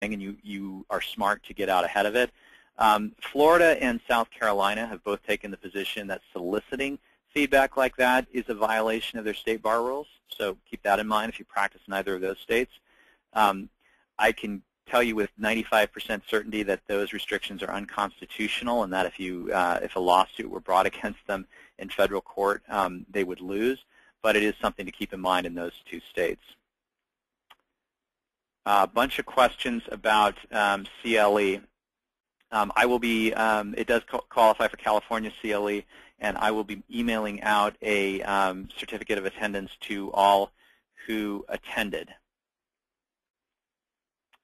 and you are smart to get out ahead of it. Florida and South Carolina have both taken the position that soliciting feedback like that is a violation of their state bar rules, so keep that in mind if you practice in either of those states. I can tell you with 95% certainty that those restrictions are unconstitutional, and that if a lawsuit were brought against them in federal court, they would lose. But it is something to keep in mind in those two states. A bunch of questions about CLE. I will be, it does qualify for California CLE, and I will be emailing out a certificate of attendance to all who attended.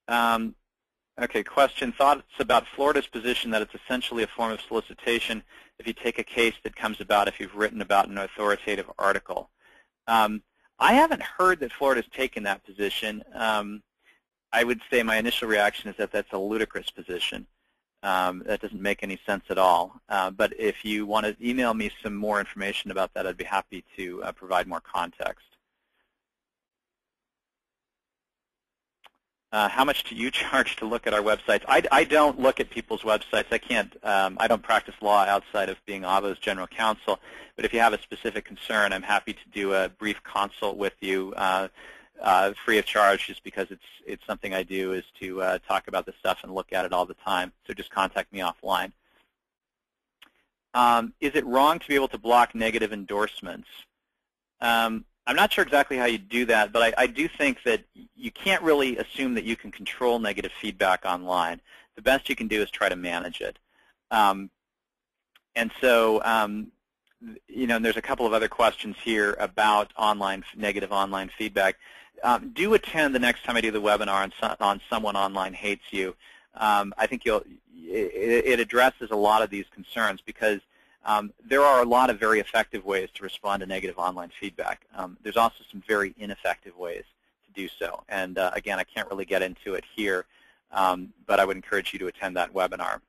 Okay, question, thoughts about Florida's position that it's essentially a form of solicitation if you take a case that comes about if you've written about an authoritative article. I haven't heard that Florida's taken that position. I would say my initial reaction is that that's a ludicrous position. That doesn't make any sense at all. But if you want to email me some more information about that, I'd be happy to provide more context. How much do you charge to look at our websites? I don't look at people's websites. I can't. I don't practice law outside of being AVO's general counsel. But if you have a specific concern, I'm happy to do a brief consult with you, free of charge, just because it's something I do is to talk about this stuff and look at it all the time. So just contact me offline. Is it wrong to be able to block negative endorsements? I'm not sure exactly how you do that, but I do think that you can't really assume that you can control negative feedback online. The best you can do is try to manage it. And so, you know, and there's a couple of other questions here about negative online feedback. Do attend the next time I do the webinar on Someone Online Hates You. I think it addresses a lot of these concerns because there are a lot of very effective ways to respond to negative online feedback. There's also some very ineffective ways to do so. And again, I can't really get into it here, but I would encourage you to attend that webinar.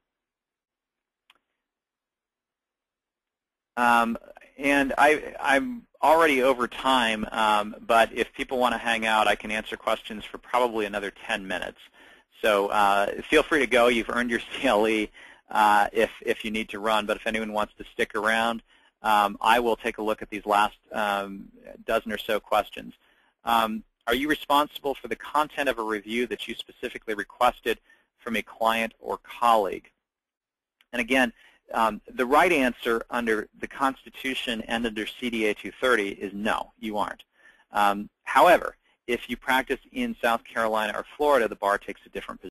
And I'm already over time, but if people want to hang out, I can answer questions for probably another 10 minutes. So feel free to go. You've earned your CLE. If you need to run, but if anyone wants to stick around, I will take a look at these last dozen or so questions. Are you responsible for the content of a review that you specifically requested from a client or colleague? And again, the right answer under the Constitution and under CDA 230 is no, you aren't. However, if you practice in South Carolina or Florida, the bar takes a different position.